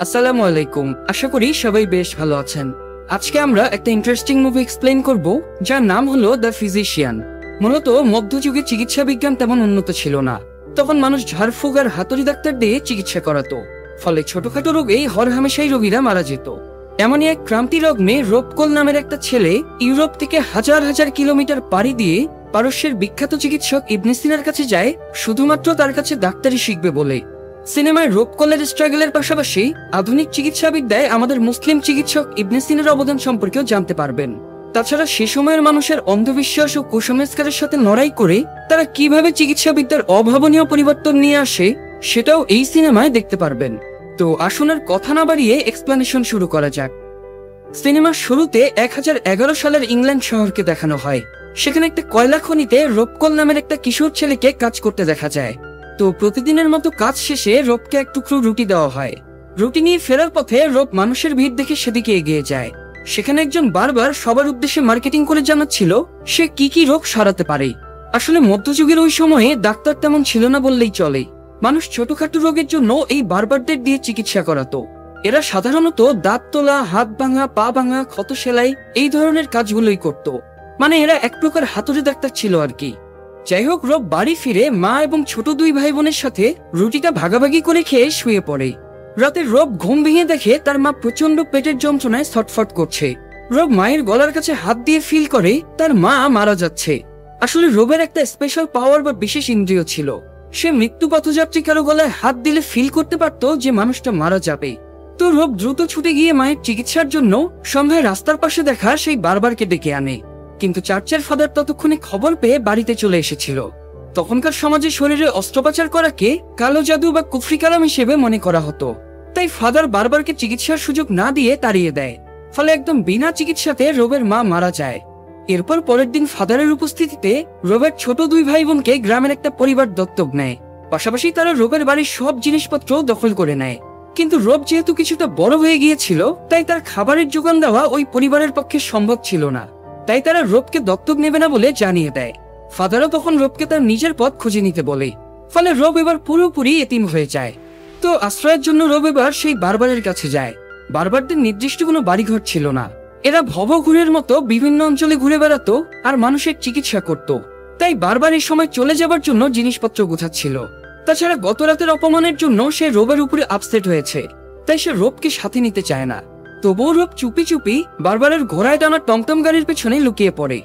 আসসালামু আলাইকুম। আশা করি সবাই বেশ ভালো আছেন। আজকে আমরা একটা ইন্টারেস্টিং মুভি এক্সপ্লেইন করব, যার নাম হলো দ্য ফিজিশিয়ান। মূলত মধ্যযুগে চিকিৎসা বিজ্ঞান তেমন উন্নত ছিল না। তখন মানুষ ঝাড়ফুঁক আর হাতুড়ি ডাক্তার দিয়ে চিকিৎসা করাতো, ফলে ছোটখাটো রোগেই হরহামেশাই রোগীরা মারা যেত। এমনই এক ক্রান্তি লগ্নে রোপকল নামের একটা ছেলে ইউরোপ থেকে হাজার হাজার কিলোমিটার পাড়ি দিয়ে পারস্যের বিখ্যাত চিকিৎসক ইবনে সিনার কাছে যায়, শুধুমাত্র তার কাছে ডাক্তারি শিখবে বলে। সিনেমায় রোপকলের স্ট্রাগলের পাশাপাশি আধুনিক চিকিৎসা বিদ্যায় আমাদের মুসলিম চিকিৎসক ইবনে সিনার অবদান সম্পর্কেও জানতে পারবেন। তাছাড়া সে সময়ের মানুষের অন্ধবিশ্বাস ও কুসংস্কারের সাথে লড়াই করে তারা কিভাবে চিকিৎসা বিদ্যার অভাবনীয় পরিবর্তন নিয়ে আসে, সেটাও এই সিনেমায় দেখতে পারবেন। তো আসুন আর কথা না বাড়িয়ে এক্সপ্লেনেশন শুরু করা যাক। সিনেমার শুরুতে 1011 সালের ইংল্যান্ড শহরকে দেখানো হয়। সেখানে একটা কয়লা খনিতে রোপকল নামের একটা কিশোর ছেলেকে কাজ করতে দেখা যায়। তো প্রতিদিনের মতো কাজ শেষে রোপকে এক টুকরো রুটি দেওয়া হয়। রুটি নিয়ে ফেরার পথে রোপ মানুষের ভিড় দেখে সেদিকে এগিয়ে যায়। সেখানে একজন বারবার সবার উদ্দেশ্যে মার্কেটিং করে জানাচ্ছিল সে কি কি রোগ সারাতে পারে। আসলে মধ্যযুগের ওই সময়ে ডাক্তার তেমন ছিল না বললেই চলে। মানুষ ছোটখাটো রোগের জন্য এই বারবারদের দিয়ে চিকিৎসা করাতো। এরা সাধারণত দাঁত তোলা, হাত ভাঙা, পা ভাঙা, ক্ষত সেলাই এই ধরনের কাজগুলোই করত। মানে এরা এক প্রকার হাতুড়ি ডাক্তার ছিল আর কি। যাই হোক, রোব বাড়ি ফিরে মা এবং ছোট দুই ভাই বোনের সাথে রুটিটা ভাগাভাগি করে খেয়ে শুয়ে পড়ে। রাতে রোব ঘুম ভেঙে দেখে তার মা প্রচন্ড পেটের যন্ত্রণায় ছটফট করছে। রোব মায়ের গলার কাছে হাত দিয়ে ফিল করে তার মা মারা যাচ্ছে। আসলে রোবের একটা স্পেশাল পাওয়ার বা বিশেষ ইন্দ্রিয় ছিল। সে মৃত্যু পথযাত্রী কারো গলায় হাত দিলে ফিল করতে পারত যে মানুষটা মারা যাবে। তো রোব দ্রুত ছুটে গিয়ে মায়ের চিকিৎসার জন্য সন্ধ্যায় রাস্তার পাশে দেখা সেই বারবারকে ডেকে আনে। কিন্তু চার্চের ফাদার ততক্ষণে খবর পেয়ে বাড়িতে চলে এসেছিল। তখনকার সমাজে শরীরে অস্ত্রোপচার করাকে কালো জাদু বা কুফরি কালাম হিসেবে মনে করা হতো। তাই ফাদার বারবারকে চিকিৎসার সুযোগ না দিয়ে তাড়িয়ে দেয়। ফলে একদম বিনা চিকিৎসাতে রোবের মা মারা যায়। এরপর পরের দিন ফাদারের উপস্থিতিতে রোবের ছোট দুই ভাই বোনকে গ্রামের একটা পরিবার দত্তক নেয়। পাশাপাশি তারা রোবের বাড়ির সব জিনিসপত্র দখল করে নেয়। কিন্তু রোব যেহেতু কিছুটা বড় হয়ে গিয়েছিল, তাই তার খাবারের যোগান দেওয়া ওই পরিবারের পক্ষে সম্ভব ছিল না। তাই তারা রোবকে দত্তক নেবে না বলে জানিয়ে দেয়। ফাদারও তখন রোবকে তার নিজের পথ খুঁজে নিতে বলে। ফলে রোব এবার পুরোপুরি এতিম হয়ে যায়। তো আশ্রয়ের জন্য রোব এবার সেই বারবারের কাছে যায়। বারবারদের নির্দিষ্ট কোনো বাড়িঘর ছিল না। এরা ভবঘুরের মতো বিভিন্ন অঞ্চলে ঘুরে বেড়াতো আর মানুষের চিকিৎসা করত। তাই বারবার এই সময় চলে যাবার জন্য জিনিসপত্র গোছাচ্ছিল। তাছাড়া গত রাতের অপমানের জন্য সে রোবের উপরে আপসেট হয়েছে। তাই সে রোবকে সাথে নিতে চায় না। তবুও রোব চুপি চুপি বারবারের ঘোড়ায় টানা টমটম গাড়ির পেছনে লুকিয়ে পড়ে।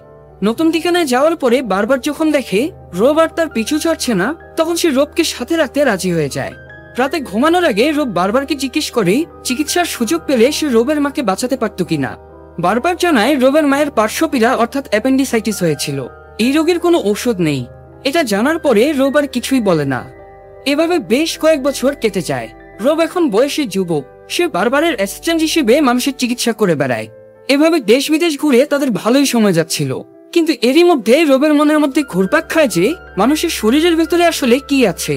নতুন ঠিকানায় যাওয়ার পরে বারবার যখন দেখে রোব আর তার পিছু ছাড়ছে না, তখন সে রোবকে সাথে রাখতে রাজি হয়ে যায়। রাতে ঘুমানোর আগে রোব বারবারকে জিজ্ঞেস করে চিকিৎসার সুযোগ পেলে সে রোবের মাকে বাঁচাতে পারত কিনা। বারবার জানায় রোবের মায়ের পার্শ্বপীড়া অর্থাৎ অ্যাপেন্ডিসাইটিস হয়েছিল। এই রোগের কোনো ঔষধ নেই। এটা জানার পরে রোব আর কিছুই বলে না। এভাবে বেশ কয়েক বছর কেটে যায়। রোব এখন বয়সী যুবক। সে বারবারের অ্যাসিস্ট্যান্ট হিসেবে মানুষের চিকিৎসা করে বেড়ায়। এভাবে দেশ বিদেশ ঘুরে তাদের ভালোই সময় যাচ্ছিল। কিন্তু এরই মধ্যে রোবের মনের মধ্যে ঘুরপাক খায় যে মানুষের শরীরের ভেতরে আসলে কি আছে।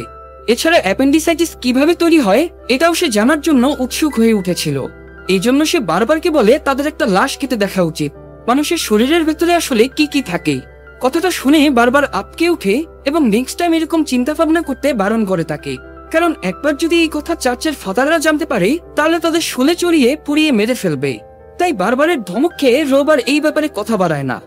এছাড়া অ্যাপেন্ডিসাইটিস কিভাবে তৈরি হয় এটাও সে জানার জন্য উৎসুক হয়ে উঠেছিল। এই জন্য সে বারবারকে বলে তাদের একটা লাশ কেটে দেখা উচিত, মানুষের শরীরের ভেতরে আসলে কি কি থাকে। কথাটা শুনে বারবার আটকে উঠে এবং নেক্সট টাইম এরকম চিন্তা ভাবনা করতে বারণ করে তাকে। কারণ একবার যদি এই কথা চার্চের ফাদাররা জানতে পারে, তাহলে তাদের শুলে চড়িয়ে পুড়িয়ে মেরে ফেলবে। তাই বারবারের ধমক খেয়ে রোব আর এই ব্যাপারে কথা বাড়ায় না।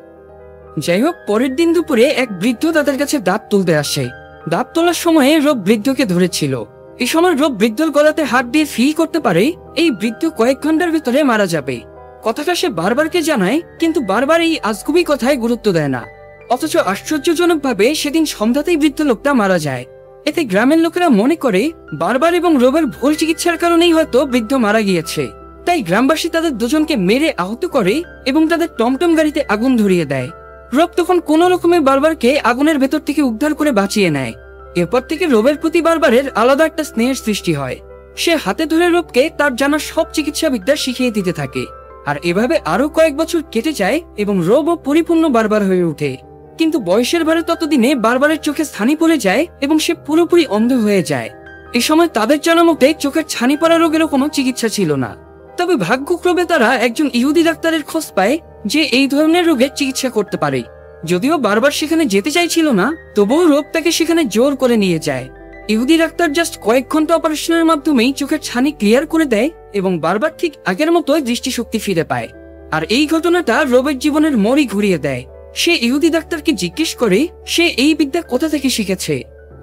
যাই হোক, পরের দিন দুপুরে এক বৃদ্ধ তাদের কাছে দাঁত তুলতে আসে। দাঁত তোলার সময়ে রোব বৃদ্ধকে ধরেছিল। এই সময় রোব বৃদ্ধর গলাতে হাত দিয়ে ফিল করতে পারে এই বৃদ্ধ কয়েক ঘন্টার ভিতরে মারা যাবে। কথাটা সে বারবারকে জানায়, কিন্তু বারবার এই আজগুবি কথায় গুরুত্ব দেয় না। অথচ আশ্চর্যজনক ভাবে সেদিন সন্ধ্যাতেই বৃদ্ধ লোকটা মারা যায়। এতে গ্রামের লোকেরা মনে করে বারবার এবং রোবের ভুল চিকিৎসার কারণেই হয়তো বৃদ্ধ মারা গিয়েছে। তাই গ্রামবাসী তাদের দুজনকে মেরে আহত করে এবং তাদের টমটম গাড়িতে আগুন ধরিয়ে দেয়। রোব তখন কোন রকমে বারবারকে আগুনের ভেতর থেকে উদ্ধার করে বাঁচিয়ে নেয়। এরপর থেকে রোবের প্রতি বারবারের আলাদা একটা স্নেহের সৃষ্টি হয়। সে হাতে ধরে রোবকে তার জানা সব চিকিৎসা বিদ্যা শিখিয়ে দিতে থাকে। আর এভাবে আরো কয়েক বছর কেটে যায় এবং রোবও পরিপূর্ণ বারবার হয়ে ওঠে। কিন্তু বয়সের ভারে ততদিনে বারবারের চোখে ছানি পড়ে যায় এবং সে পুরোপুরি অন্ধ হয়ে যায়। এই সময় তাদের জানা মতে চোখের ছানি পড়া রোগেরও কোনো চিকিৎসা ছিল না। তবে ভাগ্যক্রমে তারা একজন ইহুদি ডাক্তারের খোঁজ পায় যে এই ধরনের রোগের চিকিৎসা করতে পারে। যদিও বারবার সেখানে যেতে চাইছিল না, তবুও রোব তাকে সেখানে জোর করে নিয়ে যায়। ইহুদি ডাক্তার জাস্ট কয়েক ঘন্টা অপারেশনের মাধ্যমেই চোখের ছানি ক্লিয়ার করে দেয় এবং বারবার ঠিক আগের মতো দৃষ্টিশক্তি ফিরে পায়। আর এই ঘটনাটা রবের জীবনের মোড়ই ঘুরিয়ে দেয়। সে ইহুদি ডাক্তারকে জিজ্ঞেস করে সে এই বিদ্যা কোথা থেকে শিখেছে।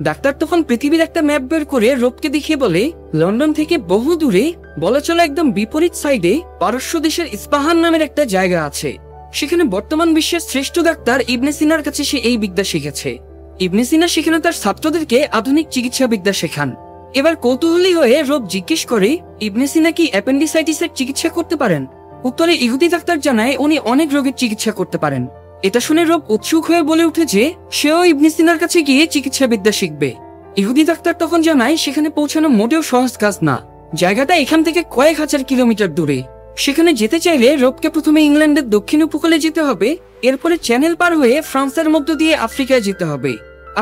ডাক্তার তখন পৃথিবীর একটা ম্যাপ বের করে রবকে দেখিয়ে বলে, লন্ডন থেকে বহু দূরে, বলা চলে একদম বিপরীত সাইডে পারস্য দেশের ইস্পাহান নামের একটা জায়গা আছে। সেখানে বর্তমান বিশ্বের শ্রেষ্ঠ ডাক্তার ইবনে সিনার কাছে সে এই বিদ্যা শিখেছে। ইবনে সিনা সেখানে তার ছাত্রদেরকে আধুনিক চিকিৎসা বিদ্যা শেখান। এবার কৌতূহলী হয়ে রব জিজ্ঞেস করে, ইবনে সিনা কি অ্যাপেন্ডিসাইটিসের চিকিৎসা করতে পারেন? উত্তরে ইহুদি ডাক্তার জানায় উনি অনেক রোগের চিকিৎসা করতে পারেন। এটা শুনে রব উৎসুক হয়ে বলে উঠে যে সেও ইবনে সিনার কাছে গিয়ে চিকিৎসা বিদ্যা শিখবে। ইহুদি ডাক্তার তখন জানায় সেখানে পৌঁছানো মোটেও সহজ কাজ না, জায়গাটা এখান থেকে কয়েক হাজার কিলোমিটার দূরে। সেখানে যেতে চাইলে রবকে প্রথমে ইংল্যান্ডের দক্ষিণ উপকূলে যেতে হবে, এরপরে চ্যানেল পার হয়ে ফ্রান্সের মধ্য দিয়ে আফ্রিকায় যেতে হবে।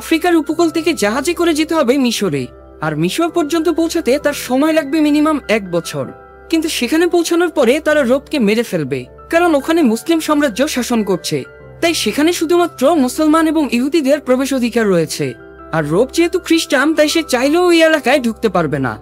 আফ্রিকার উপকূল থেকে জাহাজে করে যেতে হবে মিশরে, আর মিশর পর্যন্ত পৌঁছাতে তার সময় লাগবে মিনিমাম 1 বছর। কিন্তু সেখানে পৌঁছানোর পরে তারা রবকে মেরে ফেলবে, কারণ ওখানে মুসলিম সাম্রাজ্য শাসন করছে। তাই সেখানে শুধুমাত্র মুসলমান এবং ইহুদিদের প্রবেশ অধিকার রয়েছে। আর রব যেহেতু খ্রিস্টান, তাই সে চাইলেও ওই এলাকায় ঢুকতে পারবে না।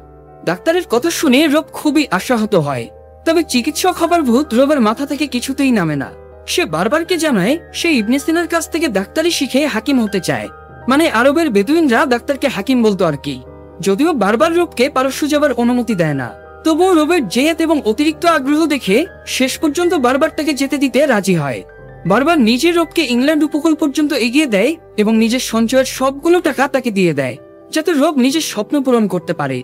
ডাক্তারের কথা শুনে রব খুবই আশাহত হয়। তবে চিকিৎসক হবার ভূত রবের মাথা থেকে কিছুতেই নামে না। সে বারবারকে জানায় সে ইবনে সিনার কাছ থেকে ডাক্তারি শিখে হাকিম হতে চায়, মানে আরবের বেদুইনরা ডাক্তারকে হাকিম বলতো আর কি। যদিও বারবার রবকে পারস্য যাবার অনুমতি দেয় না, তবুও রবের জেদ এবং অতিরিক্ত আগ্রহ দেখে শেষ পর্যন্ত বারবার তাকে যেতে দিতে রাজি হয়। বারবার নিজের রবকে ইংল্যান্ড উপকূল পর্যন্ত এগিয়ে দেয় এবং নিজের সঞ্চয়ের সবগুলো টাকা তাকে দিয়ে দেয়, যাতে রব নিজের স্বপ্ন পূরণ করতে পারে।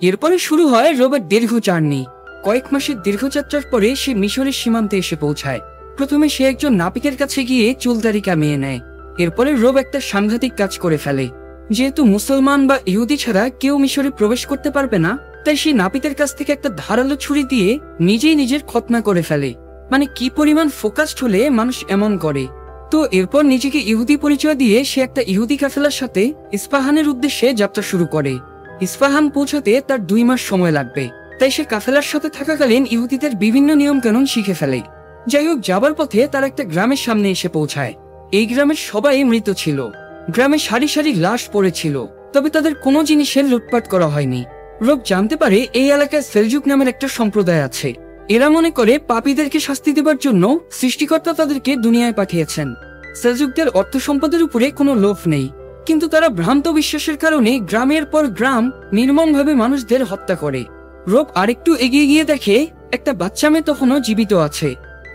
এরপরে শুরু হয় রবের দীর্ঘ জার্নি। কয়েক মাসের দীর্ঘযাত্রার পরে সে মিশরের সীমান্তে এসে পৌঁছায়। প্রথমে সে একজন নাপিকের কাছে গিয়ে চুলদারি কামিয়ে নেয়। এরপরে রব একটা সাংঘাতিক কাজ করে ফেলে। যেহেতু মুসলমান বা ইহুদি ছাড়া কেউ মিশরে প্রবেশ করতে পারবে না, তাই সে নাপিতের কাছ থেকে একটা ধারালো ছুরি দিয়ে নিজেই নিজের খতনা করে ফেলে। মানে কি পরিমাণ ফোকাসড হলে মানুষ এমন করে। তো এরপর নিজেকে ইহুদি পরিচয় দিয়ে সে একটা ইহুদি কাফেলার সাথে ইস্পাহানের উদ্দেশ্যে যাত্রা শুরু করে। ইস্পাহান পৌঁছাতে তার 2 মাস সময় লাগবে, তাই সে কাফেলার সাথে থাকাকালীন ইহুদিদের বিভিন্ন নিয়ম কানুন শিখে ফেলে। যাই হোক, যাবার পথে তার একটা গ্রামের সামনে এসে পৌঁছায়। এই গ্রামের সবাই মৃত ছিল। গ্রামে সারি সারি লাশ পড়েছিল, তবে তাদের কোনো জিনিসের লুটপাট করা হয়নি। রব জানতে পারে এই এলাকায় সেলজুক নামের একটা সম্প্রদায় আছে। এরা মনে করে পাপীদেরকে শাস্তি দেবার জন্য সৃষ্টিকর্তা তাদেরকে দুনিয়ায় পাঠিয়েছেন। সেলজুকদের অর্থ সম্পদের উপরে কোনো লোভ নেই, কিন্তু তারা ভ্রান্ত বিশ্বাসের কারণে গ্রামের পর গ্রাম নির্মমভাবে মানুষদের হত্যা করে। রব আরেকটু এগিয়ে গিয়ে দেখে একটা বাচ্চা মেয়ে তখনও জীবিত আছে।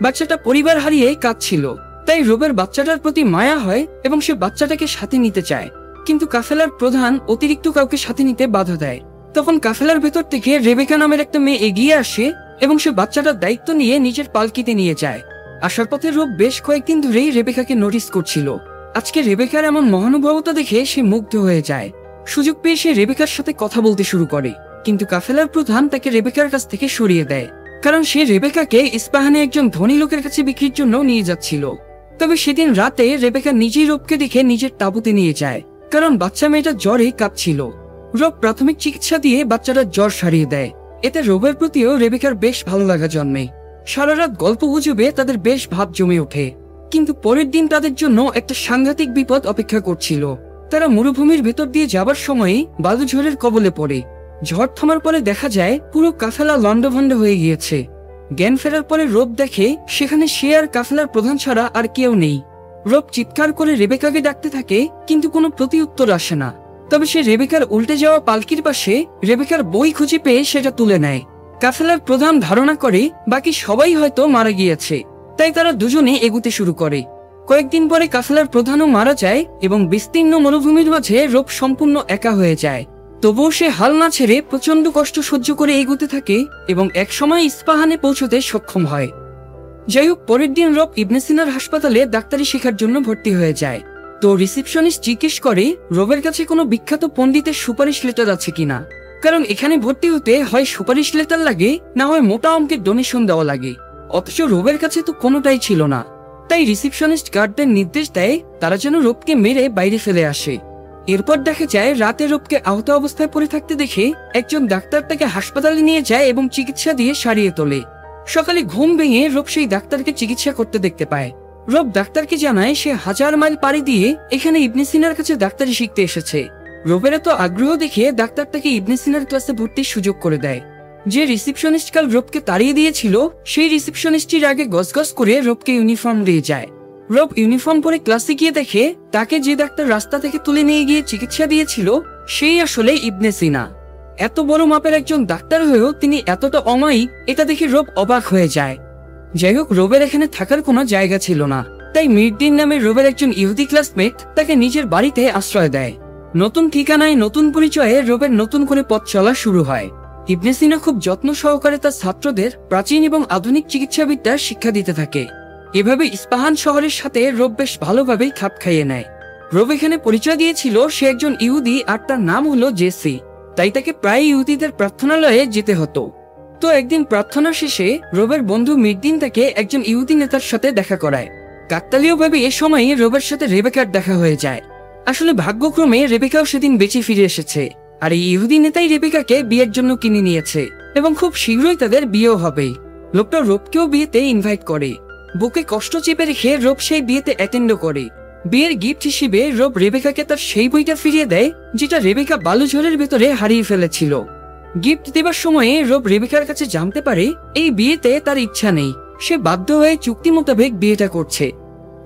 বাচ্চাটা পরিবার হারিয়ে কাঁদছিল, তাই রবের বাচ্চাটার প্রতি মায়া হয় এবং সে বাচ্চাটাকে সাথে নিতে চায়। কিন্তু কাফেলার প্রধান অতিরিক্ত কাউকে সাথে নিতে বাধা দেয়। তখন কাফেলার ভেতর থেকে রেবেকা নামের একটা মেয়ে এগিয়ে আসে এবং সে বাচ্চাটার দায়িত্ব নিয়ে নিজের পালকিতে নিয়ে যায়। আসার পথে রব বেশ কয়েকদিন ধরেই রেবেকাকে নোটিস করছিল। আজকে রেবেকার এমন মহানুভবতা দেখে সে মুগ্ধ হয়ে যায়। সুযোগ পেয়ে সে রেবেকার সাথে কথা বলতে শুরু করে, কিন্তু কাফেলার প্রধান তাকে রেবেকার কাছ থেকে সরিয়ে দেয়, কারণ সে রেবেকাকে ইস্পাহানে একজন ধনী লোকের কাছে বিক্রির জন্য নিয়ে যাচ্ছিল। তবে সেদিন রাতে রেবেকা নিজেই রবকে দেখে নিজের তাঁবুতে নিয়ে যায়, কারণ বাচ্চা মেয়েটা জ্বরে কাঁপছিল। রব প্রাথমিক চিকিৎসা দিয়ে বাচ্চাটার জ্বর সারিয়ে দেয়। এতে রবের প্রতিও রেবেকার বেশ ভালো লাগা জন্মে। সারা রাত গল্প গুজবে তাদের বেশ ভাব জমে ওঠে। কিন্তু পরের দিন তাদের জন্য একটা সাংঘাতিক বিপদ অপেক্ষা করছিল। তারা মরুভূমির ভেতর দিয়ে যাবার সময় বালুঝড়ের কবলে পড়ে। ঝড় থামার পরে দেখা যায় পুরো কাফেলা লন্ডভন্ড হয়ে গিয়েছে। জ্ঞান ফেরার পরে রব দেখে সেখানে সে আর কাফেলার প্রধান ছাড়া আর কেউ নেই। রব চিৎকার করে রেবেকাকে ডাকতে থাকে, কিন্তু কোনো প্রতিউত্তর আসে না। তবে সে রেবেকার উল্টে যাওয়া পালকির পাশে রেবেকার বই খুঁজে পেয়ে সেটা তুলে নেয়। কাফেলার প্রধান ধারণা করে বাকি সবাই হয়তো মারা গিয়েছে, তাই তারা দুজনে এগুতে শুরু করে। কয়েকদিন পরে কাফেলার প্রধানও মারা যায় এবং বিস্তীর্ণ মরুভূমির মাঝে রব সম্পূর্ণ একা হয়ে যায়। তবুও সে হাল না ছেড়ে প্রচন্ড কষ্ট সহ্য করে এগুতে থাকে এবং একসময় ইস্পাহানে পৌঁছতে সক্ষম হয়। যাই হোক, পরের দিন রব ইবনে সিনার হাসপাতালে ডাক্তারি শেখার জন্য ভর্তি হয়ে যায়। তো রিসেপশনিস্ট জিজ্ঞেস করে রবের কাছে কোনো বিখ্যাত পণ্ডিতের সুপারিশ লেটার আছে কিনা, কারণ এখানে ভর্তি হতে হয় সুপারিশ লেটার লাগে, না হয় মোটা অঙ্কের ডোনেশন দেওয়া লাগে। অথচ রবের কাছে তো কোনোটাই ছিল না। তাই রিসেপশনিস্ট গার্ডদের নির্দেশ দেয় তারা যেন রবকে মেরে বাইরে ফেলে আসে। এরপর দেখা যায় রাতে রবকে আহত অবস্থায় পড়ে থাকতে দেখে একজন ডাক্তার তাকে হাসপাতালে নিয়ে যায় এবং চিকিৎসা দিয়ে সারিয়ে তোলে। সকালে ঘুম ভেঙে রব সেই ডাক্তারকে চিকিৎসা করতে দেখতে পায়। রব ডাক্তারকে জানায় সে 1000 মাইল পাড়ি দিয়ে এখানে ইবনে সিনার কাছে ডাক্তারি শিখতে এসেছে। রবের এত আগ্রহ দেখে ডাক্তার তাকে ইবনে সিনার ক্লাসে ভর্তির সুযোগ করে দেয়। যে রিসেপশনিস্ট কাল রবকে তাড়িয়ে দিয়েছিল সেই রিসেপশনিস্টের আগে গসগস করে রবকে ইউনিফর্ম দিয়ে যায়। রব ইউনিফর্ম পরে ক্লাসে গিয়ে দেখে তাকে যে ডাক্তার রাস্তা থেকে তুলে নিয়ে গিয়ে চিকিৎসা দিয়েছিল সেই আসলে ইবনে সিনা। এত বড় মাপের একজন ডাক্তার হয়েও তিনি এতটা অমায়িক, এটা দেখে রব অবাক হয়ে যায়। যাই হোক, রবের এখানে থাকার কোনো জায়গা ছিল না, তাই মির্দিন নামে রবের একজন ইহুদি ক্লাসমেট তাকে নিজের বাড়িতে আশ্রয় দেয়। নতুন ঠিকানায় নতুন পরিচয়ে রবের নতুন করে পথ চলা শুরু হয়। ইবনে সিনা খুব যত্ন সহকারে তার ছাত্রদের প্রাচীন এবং আধুনিক চিকিৎসাবিদ্যার শিক্ষা দিতে থাকে। এভাবে ইস্পাহান শহরের সাথে রব বেশ ভালোভাবেই খাপ খাইয়ে নেয়। রব এখানে পরিচয় দিয়েছিল সে একজন ইহুদি আর তার নাম হলো জেসি, তাই তাকে প্রায় ইহুদিদের প্রার্থনালয়ে যেতে হতো। তো একদিন প্রার্থনা শেষে রবের বন্ধু মির্দিন তাকে একজন ইহুদি নেতার সাথে দেখা করায়। কাকতালীয়ভাবে এ সময়ই রবের সাথে রেবেকার দেখা হয়ে যায়। আসলে ভাগ্যক্রমে রেবেকাও সেদিন বেঁচে ফিরে এসেছে, আর এই ইহুদি নেতাই রেবেকাকে বিয়ের জন্য কিনে নিয়েছে এবং খুব শীঘ্রই তাদের বিয়েও হবে। লোকটা রবকেও বিয়েতে ইনভাইট করে। বুকে কষ্ট চেপে রেখে রব সেই বিয়েতে অ্যাটেন্ডও করে। বিয়ের গিফট হিসেবে রব রেবেকাকে তার সেই বইটা ফিরিয়ে দেয় যেটা রেবেকা বালুঝড়ের ভেতরে হারিয়ে ফেলেছিল। গিফট দেবার সময়ে রব রেবেকার কাছে জানতে পারে এই বিয়েতে তার ইচ্ছা নেই, সে বাধ্য হয়ে চুক্তি মোতাবেক বিয়েটা করছে।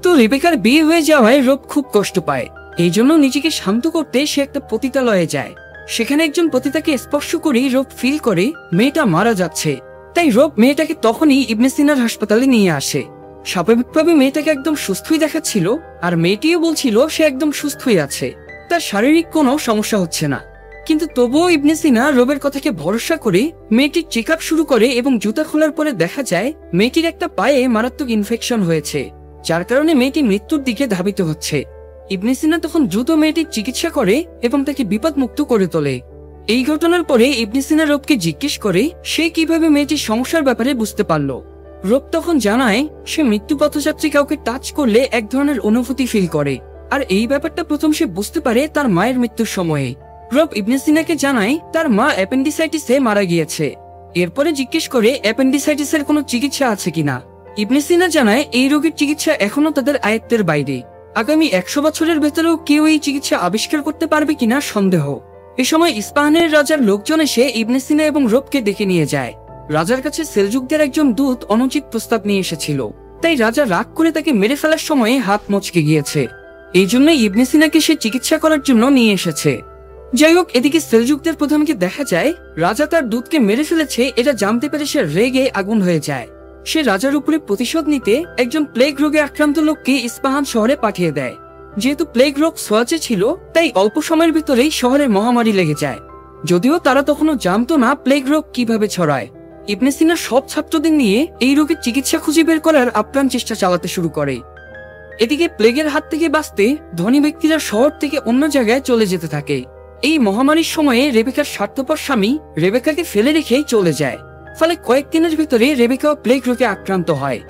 তো রেবেকার বিয়ে হয়ে যাওয়ায় রব খুব কষ্ট পায়। এই জন্য নিজেকে শান্ত করতে সে একটা পতিতালয়ে যায়। সেখানে একজন পতিতাকে স্পর্শ করেই রব ফিল করে মেয়েটা মারা যাচ্ছে। তাই রব মেয়েটাকে তখনই ইবনে সিনার হাসপাতালে নিয়ে আসে। স্বাভাবিকভাবে মেয়েটাকে একদম সুস্থই দেখাচ্ছিল, আর মেয়েটিও বলছিল সে একদম সুস্থই আছে, তার শারীরিক কোনো সমস্যা হচ্ছে না। কিন্তু তবুও ইবনে সিনা রবের কথাকে ভরসা করে মেয়েটির চেক আপ শুরু করে এবং জুতা খোলার পরে দেখা যায় মেয়েটির একটা পায়ে মারাত্মক ইনফেকশন হয়েছে, যার কারণে মেয়েটি মৃত্যুর দিকে ধাবিত হচ্ছে। ইবনে সিনা তখন দ্রুত মেয়েটির চিকিৎসা করে এবং তাকে বিপদমুক্ত করে তোলে। এই ঘটনার পরে ইবনে সিনা রবকে জিজ্ঞেস করে সে কিভাবে মেয়েটির সমস্যার ব্যাপারে বুঝতে পারল। রব তখন জানায় সে মৃত্যু পথযাত্রী কাউকে টাচ করলে এক ধরনের অনুভূতি ফিল করে, আর এই ব্যাপারটা প্রথম সে বুঝতে পারে তার মায়ের মৃত্যুর সময়ে। রব ইবনে সিনাকে জানায় তার মা অ্যাপেন্ডিসাইটিসে মারা গিয়েছে। এরপরে জিজ্ঞেস করে অ্যাপেন্ডিসাইটিসের কোনো চিকিৎসা আছে কিনা। ইবনে সিনা জানায় এই রোগের চিকিৎসা এখনো তাদের আয়ত্তের বাইরে, আগামী 100 বছরের ভেতরেও কেউ এই চিকিৎসা আবিষ্কার করতে পারবে কিনা সন্দেহ। এ সময় ইস্পাহানের রাজার লোকজন এসে ইবনে সিনা এবং রবকে ডেকে নিয়ে যায়। রাজার কাছে সেলজুকদের একজন দূত অনুচিত প্রস্তাব নিয়ে এসেছিল, তাই রাজা রাগ করে তাকে মেরে ফেলার সময় হাত মচকে গিয়েছে। এই জন্য ইবনে সিনাকে সে চিকিৎসা করার জন্য নিয়ে এসেছে। যাই হোক, এদিকে সেলজুকদের প্রধানকে দেখা যায় রাজা তার দূতকে মেরে ফেলেছে, এটা জানতে পেরে সে রেগে আগুন হয়ে যায়। সে রাজার উপরে প্রতিশোধ নিতে একজন প্লেগ রোগে আক্রান্ত লোককে ইস্পাহান শহরে পাঠিয়ে দেয়। যেহেতু প্লেগ রোগ ছোঁয়াচে ছিল, তাই অল্প সময়ের ভিতরেই শহরে মহামারী লেগে যায়। যদিও তারা তখনও জানতো না প্লেগ রোগ কিভাবে ছড়ায়। ইবনে সিনা সব ছাত্রদের নিয়ে এই রোগের চিকিৎসা খুঁজে বের করার আপ্রাণ চেষ্টা চালাতে শুরু করে। এদিকে প্লেগের হাত থেকে বাঁচতে ধনী ব্যক্তিরা শহর থেকে অন্য জায়গায় চলে যেতে থাকে। এই মহামারীর সময়ে রেবেকার স্বার্থপর স্বামী রেবেকাকে ফেলে রেখেই চলে যায়। ফলে কয়েকদিনের ভিতরে রেবেকাও প্লেগ রোগে আক্রান্ত হয়।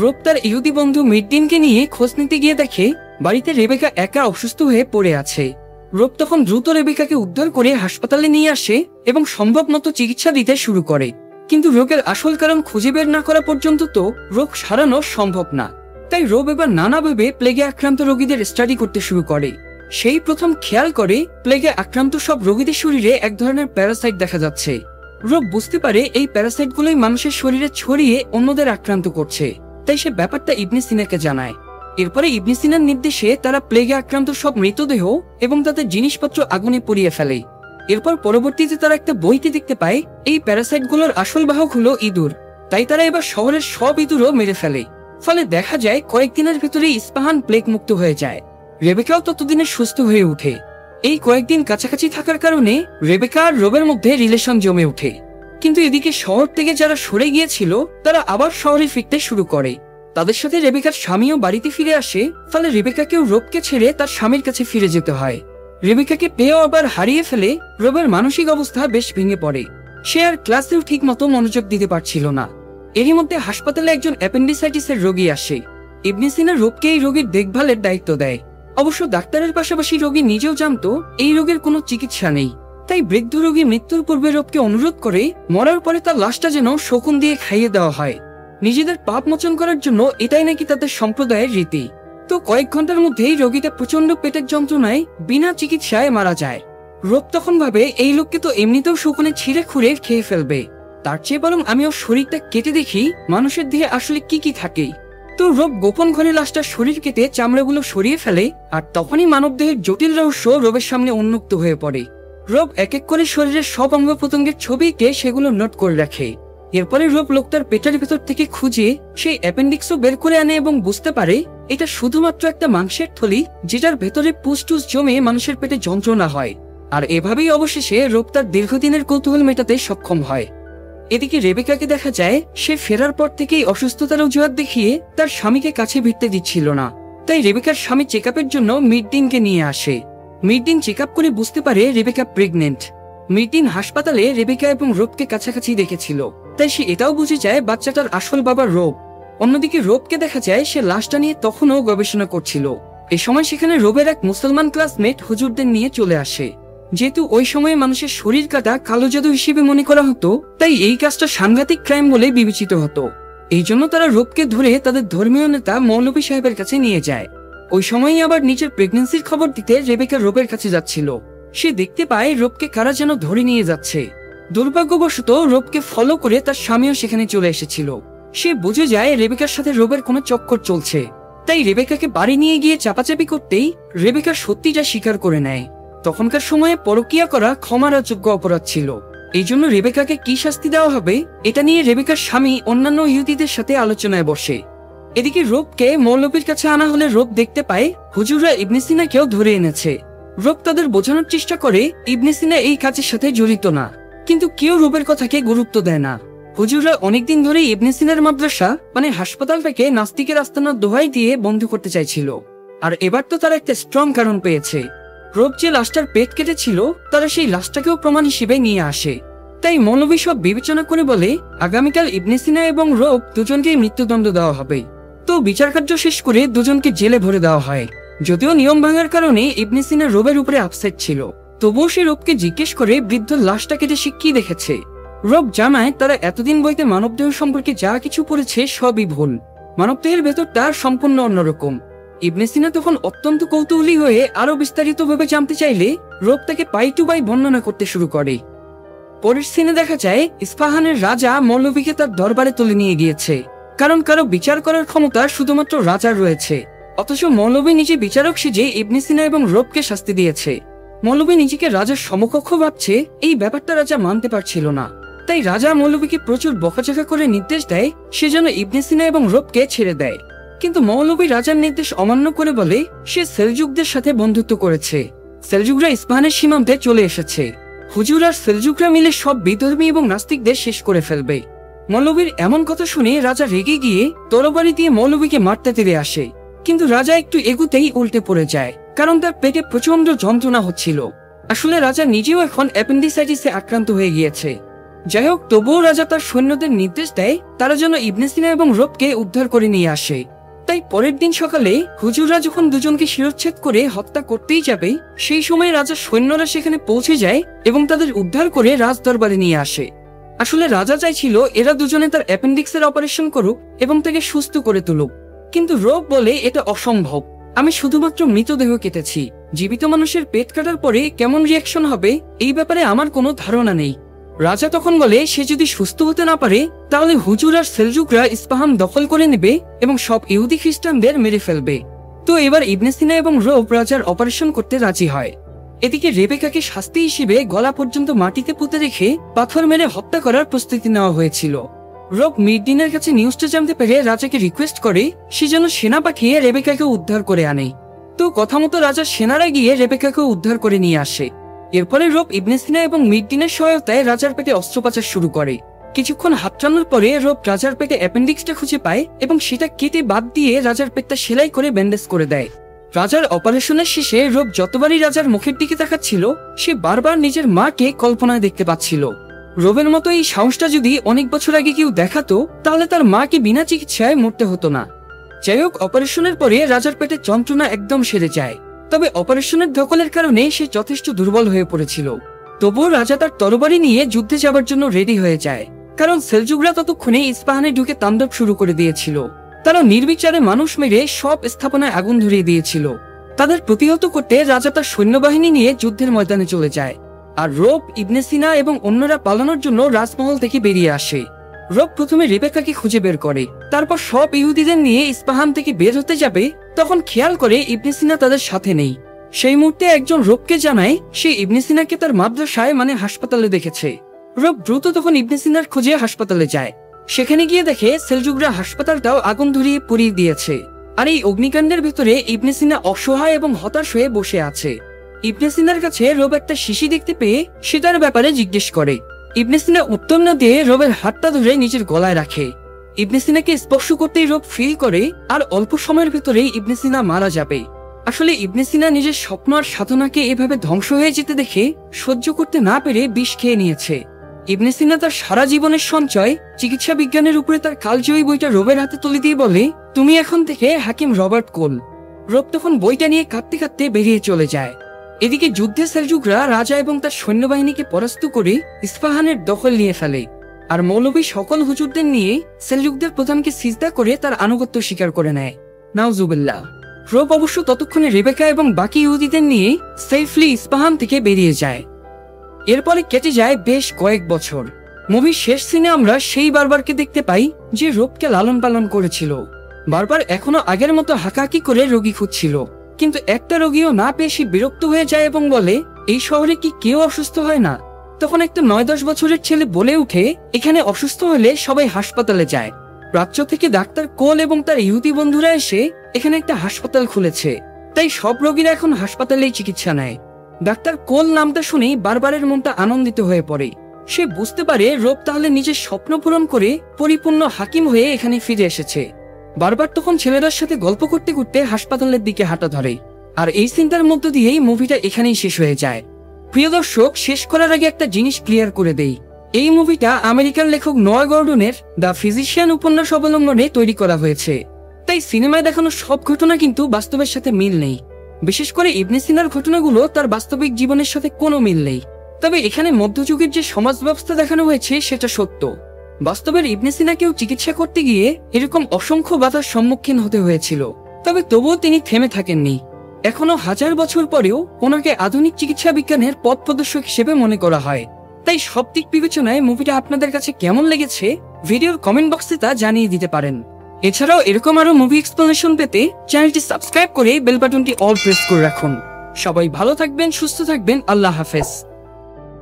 রব তার ইহুদি বন্ধু মির্দিনকে নিয়ে খোঁজ নিতে গিয়ে দেখে বাড়িতে রেবেকা একা অসুস্থ হয়ে পড়ে আছে। রব তখন দ্রুত রেবেকাকে উদ্ধার করে হাসপাতালে নিয়ে আসে এবং সম্ভব মতো চিকিৎসা দিতে শুরু করে। কিন্তু রোগের আসল কারণ খুঁজে বের না করা পর্যন্ত তো রোগ সারানো সম্ভব না। তাই রব এবার নানাভাবে প্লেগে আক্রান্ত রোগীদের স্টাডি করতে শুরু করে। সেই প্রথম খেয়াল করে প্লেগে আক্রান্ত সব রোগীদের শরীরে এক ধরনের প্যারাসাইট দেখা যাচ্ছে। রব বুঝতে পারে এই প্যারাসাইটগুলোই মানুষের শরীরে ছড়িয়ে অন্যদের আক্রান্ত করছে, তাই সে ব্যাপারটা ইবনে সিনাকে জানায়। এরপরে ইবনে সিনার নির্দেশে তারা প্লেগে আক্রান্ত সব মৃতদেহ এবং তাদের জিনিসপত্র আগুনে পুড়িয়ে ফেলে। এরপর পরবর্তীতে তারা একটা বইতে দেখতে পায় এই প্যারাসাইটগুলোর আসল বাহক হলো ইঁদুর, তাই তারা এবার শহরের সব ইঁদুরও মেরে ফেলে। ফলে দেখা যায় কয়েকদিনের ভেতরে ইস্পাহান প্লেগ মুক্ত হয়ে যায়। রেবেকাও ততদিনে সুস্থ হয়ে ওঠে। এই কয়েকদিন কাছাকাছি থাকার কারণে রেবেকা আর রবের মধ্যে রিলেশন জমে ওঠে। কিন্তু এদিকে শহর থেকে যারা সরে গিয়েছিল তারা আবার শহরে ফিরতে শুরু করে। তাদের সাথে রেবেকার স্বামীও বাড়িতে ফিরে আসে। ফলে রেবেকাকেও রবকে ছেড়ে তার স্বামীর কাছে ফিরে যেতে হয়। রেবেকাকে পেয়েও আবার হারিয়ে ফেলে রবের মানসিক অবস্থা বেশ ভেঙে পড়ে। সে আর ক্লাসেও ঠিক মতো মনোযোগ দিতে পারছিল না। এরই মধ্যে হাসপাতালে একজন অ্যাপেন্ডিসাইটিসের রোগী আসে। ইবনে সিনা রবকে এই রোগীর দেখভালের দায়িত্ব দেয়। অবশ্য ডাক্তারের পাশাপাশি রোগী নিজেও জানতো এই রোগের কোনো চিকিৎসা নেই, তাই বৃদ্ধ রোগী মৃত্যুর পূর্বে রবকে অনুরোধ করে মরার পরে তার লাশটা যেন শকুন দিয়ে খাইয়ে দেওয়া হয়। নিজেদের পাপ মোচন করার জন্য এটাই নাকি তাদের সম্প্রদায়ের রীতি। তো কয়েক ঘন্টার মধ্যেই রোগীটা প্রচন্ড পেটের যন্ত্রণায় বিনা চিকিৎসায় মারা যায়। রোব তখন ভাবে এই লোককে তো এমনিতেও শকুনে ছিঁড়ে খুঁড়ে খেয়ে ফেলবে, তার চেয়ে বরং আমি ওর শরীরটা কেটে দেখি মানুষের দেহে আসলে কি কি থাকে। তো রোব গোপন ঘরে লাশটার শরীর কেটে চামড়াগুলো সরিয়ে ফেলে, আর তখনই মানবদেহের জটিল রহস্য রোবের সামনে উন্মুক্ত হয়ে পড়ে। রোব এক এক করে শরীরের সব অঙ্গ প্রত্যঙ্গের ছবি এঁকে সেগুলো নোট করে রাখে। এরপরে রোব লোকটার পেটের ভেতর থেকে খুঁজে সেই অ্যাপেন্ডিক্সও বের করে আনে এবং বুঝতে পারে এটা শুধুমাত্র একটা মাংসের থলি, যেটার ভেতরে পুষ্টুস জমে মানুষের পেটে যন্ত্রণা হয়। আর এভাবেই অবশেষে রোব তার দীর্ঘদিনের কৌতূহল মেটাতে সক্ষম হয়। এদিকে রেবেকাকে দেখা যায় সে ফেরার পর থেকেই অসুস্থতার অজুহাত দেখিয়ে তার স্বামীকে কাছে ভিড়তে দিচ্ছিল না। তাই রেবেকার স্বামী চেক আপের জন্য মিডডিনকে নিয়ে আসে। মিডডিন চেক আপ করে বুঝতে পারে রেবেকা প্রেগনেন্ট। মিডডিন হাসপাতালে রেবেকা এবং রোবকে কাছাকাছি দেখেছিল, তাই সে এটাও বুঝে যায় বাচ্চাটার আসল বাবা রোব। অন্যদিকে রোবকে দেখা যায় সে লাশটা নিয়ে তখনও গবেষণা করছিল। এ সময় সেখানে রোবের এক মুসলমান ক্লাসমেট হুজুরদের নিয়ে চলে আসে। যেহেতু ওই সময়ে মানুষের শরীর কাটা কালো জাদু হিসেবে মনে করা হতো, তাই এই কাজটা সাংঘাতিক ক্রাইম বলে বিবেচিত হতো। এই জন্য তারা রোবকে ধরে তাদের ধর্মীয় নেতা মৌলভী সাহেবের কাছে নিয়ে যায়। ওই সময়ই আবার নিজের প্রেগন্যান্সির খবর দিতে রেবেকা রোবের কাছে যাচ্ছিল। সে দেখতে পায় রোবকে কারা যেন ধরে নিয়ে যাচ্ছে। দুর্ভাগ্যবশত রোবকে ফলো করে তার স্বামীও সেখানে চলে এসেছিল। সে বুঝে যায় রেবেকার সাথে রোবের কোনো চক্কর চলছে, তাই রেবেকাকে বাড়ি নিয়ে গিয়ে চাপাচাপি করতেই রেবেকা সত্যিটা স্বীকার করে নেয়। তখনকার সময়ে পরকীয়া করা ক্ষমার অযোগ্য অপরাধ ছিল। এই জন্য রেবেকাকে কি শাস্তি দেওয়া হবে এটা নিয়ে রেবেকার স্বামী অন্যান্য ইহুদিদের সাথে আলোচনায় বসে। এদিকে রোবকে মৌলভীর কাছে আনা হলে রোব দেখতে পায় হুজুররা ইবনে সিনাকেও ধরে এনেছে। রোব তাদের বোঝানোর চেষ্টা করে ইবনে সিনা এই কাজের সাথে জড়িত না, কিন্তু কেউ রোবের কথাকে গুরুত্ব দেয় না। হুজুররা অনেকদিন ধরে ইবনে সিনার মাদ্রাসা মানে হাসপাতালটাকে নাস্তিকের আস্তানার দোহাই দিয়ে বন্ধ করতে চাইছিল। আর এবার তো তারা একটা স্ট্রং কারণ পেয়েছে। রোব যে লাশটার পেট কেটেছিল তারা সেই লাশটাকেও প্রমাণ হিসেবে নিয়ে আসে। তাই মৌলভী সব বিবেচনা করে বলে আগামীকাল ইবনে সিনা এবং রোব দুজনকেই মৃত্যুদণ্ড দেওয়া হবে। তো বিচার কার্য শেষ করে দুজনকে জেলে ভরে দেওয়া হয়। যদিও নিয়ম ভাঙার কারণে ইবনে সিনা রোবের উপরে আপসেট ছিল, তবুও সে রোবকে জিজ্ঞেস করে বৃদ্ধ লাশটা কেটে সে কি দেখেছে। রোব জানায় তারা এতদিন বইতে মানবদেহ সম্পর্কে যা কিছু পড়েছে সবই ভুল। মানবদেহের ভেতরটা সম্পূর্ণ অন্যরকম। ইবনে সিনা তখন অত্যন্ত কৌতূহলী হয়ে আরো বিস্তারিতভাবে জানতে চাইলে রোব তাকে পাই টু পাই বর্ণনা করতে শুরু করে। পরের সিনে দেখা যায় ইস্পাহানের রাজা মৌলভীকে তার দরবারে তুলে নিয়ে গিয়েছে, কারণ কারো বিচার করার ক্ষমতা শুধুমাত্র রাজার রয়েছে। অথচ মৌলভী নিজে বিচারক সেজে ইবনে সিনা এবং রোবকে শাস্তি দিয়েছে। মৌলভী নিজেকে রাজার সমকক্ষ ভাবছে, এই ব্যাপারটা রাজা মানতে পারছিল না। তাই রাজা মৌলভীকে প্রচুর বকাঝকা করে নির্দেশ দেয় সে যেন ইবনে সিনা এবং রোবকে ছেড়ে দেয়। কিন্তু মৌলভী রাজার নির্দেশ অমান্য করে বলে সে সেলজুকদের সাথে বন্ধুত্ব করেছে। সেলজুকরা ইস্পাহানের সীমান্তে চলে এসেছে। হুজুর আর সেলজুকরা মিলে সব বিধর্মী এবং নাস্তিকদের শেষ করে ফেলবে। মৌলভীর এমন কথা শুনে রাজা রেগে গিয়ে তরবারি দিয়ে মৌলভীকে মারতে তেড়ে আসে, কিন্তু রাজা একটু এগুতেই উল্টে পড়ে যায়, কারণ তার পেটে প্রচন্ড যন্ত্রণা হচ্ছিল। আসলে রাজা নিজেও এখন অ্যাপেন্ডিসাইটিসে আক্রান্ত হয়ে গিয়েছে। যাই হোক, তবুও রাজা তার সৈন্যদের নির্দেশ দেয় তারা যেন ইবনে সিনা এবং রোবকে উদ্ধার করে নিয়ে আসে। তাই পরের দিন সকালে হুজুররা যখন দুজনকে শিরচ্ছেদ করে হত্যা করতেই যাবে, সেই সময় রাজার সৈন্যরা সেখানে পৌঁছে যায় এবং তাদের উদ্ধার করে রাজ দরবারে নিয়ে আসে। আসলে রাজা চাইছিল এরা দুজনে তার অ্যাপেন্ডিক্সের অপারেশন করুক এবং তাকে সুস্থ করে তুলুক, কিন্তু রোব বলে এটা অসম্ভব। আমি শুধুমাত্র মৃতদেহ কেটেছি, জীবিত মানুষের পেট কাটার পরে কেমন রিয়াকশন হবে এই ব্যাপারে আমার কোনো ধারণা নেই। রাজা তখন বলে সে যদি সুস্থ হতে না পারে তাহলে হুজুর আর সেলজুকরা ইস্পাহান দখল করে নেবে এবং সব ইহুদি খ্রিস্টানদের মেরে ফেলবে। তো এবার ইবনে সিনা এবং রোব রাজার অপারেশন করতে রাজি হয়। এদিকে রেবেকাকে শাস্তি হিসেবে গলা পর্যন্ত মাটিতে পুঁতে রেখে পাথর মেরে হত্যা করার প্রস্তুতি নেওয়া হয়েছিল। রোব মিডডিনের কাছে নিউজটা জানতে পেরে রাজাকে রিকোয়েস্ট করে সে যেন সেনা পাঠিয়ে রেবেকাকে উদ্ধার করে আনে। তো কথা মতো রাজার সেনারা গিয়ে রেবেকাকে উদ্ধার করে নিয়ে আসে। এরপরে রোব ইবনে সিনা এবং মিডডিনের সহায়তায় রাজার পেটে অস্ত্রোপচার শুরু করে। কিছুক্ষণ হাতটানোর পরে রোব রাজার পেটে অ্যাপেন্ডিক্সটা খুঁজে পায় এবং সেটা কেটে বাদ দিয়ে রাজার পেটটা সেলাই করে ব্যান্ডেজ করে দেয়। রাজার অপারেশনের শেষে রোব যতবারই রাজার মুখের দিকে তাকাচ্ছিল সে বারবার নিজের মাকে কল্পনায় দেখতে পাচ্ছিল। রোবের মতো এই সাহসটা যদি অনেক বছর আগে কেউ দেখাতো তাহলে তার মাকে বিনা চিকিৎসায় মরতে হতো না। যাই হোক, অপারেশনের পরে রাজার পেটে যন্ত্রণা একদম সেরে যায়, তবে অপারেশনের ধকলের কারণে সে যথেষ্ট দুর্বল হয়ে পড়েছিল। তবুও রাজা তার তরবারি নিয়ে যুদ্ধে যাবার জন্য রেডি হয়ে যায়, কারণ সেলজুকরা ততক্ষণে ইস্পাহানে ঢুকে তাণ্ডব শুরু করে দিয়েছিল। তারা নির্বিচারে মানুষ মেরে সব স্থাপনায় আগুন ধরিয়ে দিয়েছিল। তাদের প্রতিহত করতে রাজা তার সৈন্যবাহিনী নিয়ে যুদ্ধের ময়দানে চলে যায়, আর রব, ইবনে সিনা এবং অন্যরা পালানোর জন্য রাজমহল থেকে বেরিয়ে আসে। রব প্রথমে রেবেকাকে খুঁজে বের করে, তারপর সব ইহুদিদের নিয়ে ইস্পাহান থেকে বের হতে যাবে, তখন খেয়াল করে ইবনে সিনা তাদের সাথে নেই। সেই মুহূর্তে একজন রবকে জানায় সে ইবনে সিনাকে তার মাদ্রাসায় মানে হাসপাতালে দেখেছে। রব দ্রুত তখন ইবনে সিনার খোঁজে হাসপাতালে যায়। সেখানে গিয়ে দেখে সেলজুকরা হাসপাতালটাও আগুন ধরিয়ে পুড়িয়ে দিয়েছে, আর এই অগ্নিকাণ্ডের ভিতরে ইবনে সিনা অসহায় এবং হতাশ হয়ে বসে আছে। ইবনে সিনার কাছে রব একটা শিশি দেখতে পেয়ে সেটার ব্যাপারে জিজ্ঞেস করে। ইবনে সিনা উত্তর না দিয়ে রবের হাতটা ধরে নিজের গলায় রাখে। ইবনে সিনাকে স্পর্শ করতেই রব ফিল করে আর অল্প সময়ের ভিতরেই ইবনে সিনা মারা যাবে। আসলে ইবনে সিনা নিজের স্বপ্ন আর সাধনাকে এভাবে ধ্বংস হয়ে যেতে দেখে সহ্য করতে না পেরে বিষ খেয়ে নিয়েছে। ইবনে সিনা তার সারা জীবনের সঞ্চয় চিকিৎসা বিজ্ঞানের উপরে তার কালজয়ী বইটা রবের হাতে তুলে দিয়ে বলে, তুমি এখন থেকে হাকিম রবার্ট কোল। রব তখন বইটা নিয়ে কাঁদতে কাঁদতে বেরিয়ে চলে যায়। এদিকে যুদ্ধে সেলজুকরা রাজা এবং তার সৈন্যবাহিনীকে পরাস্ত করে ইস্পাহানের দখল নিয়ে ফেলে, আর মৌলভী সকল হুজুরদের নিয়ে সেলজুকদের প্রধানকে সিজদা করে তার আনুগত্য স্বীকার করে নেয়। নাউজুবিল্লাহ। রব অবশ্য ততক্ষণে রেবেকা এবং বাকি ইহুদিদের নিয়ে সেফলি ইস্পাহান থেকে বেরিয়ে যায়। এরপরে কেটে যায় বেশ কয়েক বছর। মুভির শেষ সিনে আমরা সেই বারবারকে দেখতে পাই যে রবকে লালন পালন করেছিল। বারবার এখনো আগের মতো হাঁকাহাঁকি করে রোগী খুঁজছিল, কিন্তু একটা রোগীও না পেয়ে সে বিরক্ত হয়ে যায় এবং বলে, এই শহরে কি কেউ অসুস্থ হয় না? তখন একটা 9-10 বছরের ছেলে বলে উঠে, এখানে অসুস্থ হলে সবাই হাসপাতালে যায়। প্রাচ্য থেকে ডাক্তার কোল এবং তার ইহুদি বন্ধুরা এসে এখানে একটা হাসপাতাল খুলেছে, তাই সব রোগীরা এখন হাসপাতালেই চিকিৎসা নেয়। ডাক্তার কোল নামটা শুনেই বারবারের মনটা আনন্দিত হয়ে পড়ে। সে বুঝতে পারে রব তাহলে নিজের স্বপ্ন পূরণ করে পরিপূর্ণ হাকিম হয়ে এখানে ফিরে এসেছে। বারবার তখন ছেলেরার সাথে গল্প করতে করতে হাসপাতালের দিকে হাঁটা ধরে, আর এই চিন্তার মধ্য দিয়েই মুভিটা এখানেই শেষ হয়ে যায়। প্রিয় দর্শক, শেষ করার আগে একটা জিনিস ক্লিয়ার করে দেই, এই মুভিটা আমেরিকান লেখক নোয়া গর্ডনের দ্য ফিজিশিয়ান উপন্যাস অবলম্বনে তৈরি করা হয়েছে, তাই সিনেমায় দেখানো সব ঘটনা কিন্তু বাস্তবের সাথে মিল নেই। বিশেষ করে ইবনে সিনার ঘটনাগুলো তার বাস্তবিক জীবনের সাথে কোনো মিল নেই। তবে এখানে মধ্যযুগের যে সমাজ ব্যবস্থা দেখানো হয়েছে সেটা সত্য। বাস্তবের ইবনে সিনাকেও চিকিৎসা করতে গিয়ে এরকম অসংখ্য বাধার সম্মুখীন হতে হয়েছিল, তবে তবুও তিনি থেমে থাকেননি। এখনো 1000 বছর পরেও ওনাকে আধুনিক চিকিৎসা বিজ্ঞানের পথ প্রদর্শক হিসেবে মনে করা হয়। তাই সব দিক বিবেচনায় মুভিটা আপনাদের কাছে কেমন লেগেছে ভিডিওর কমেন্ট বক্সে তা জানিয়ে দিতে পারেন। এছাড়াও এরকম আরো মুভি এক্সপ্লেনেশন পেতে চ্যানেলটি সাবস্ক্রাইব করে বেল বাটনটি অল প্রেস করে রাখুন। সবাই ভালো থাকবেন, সুস্থ থাকবেন। আল্লাহ হাফেজ।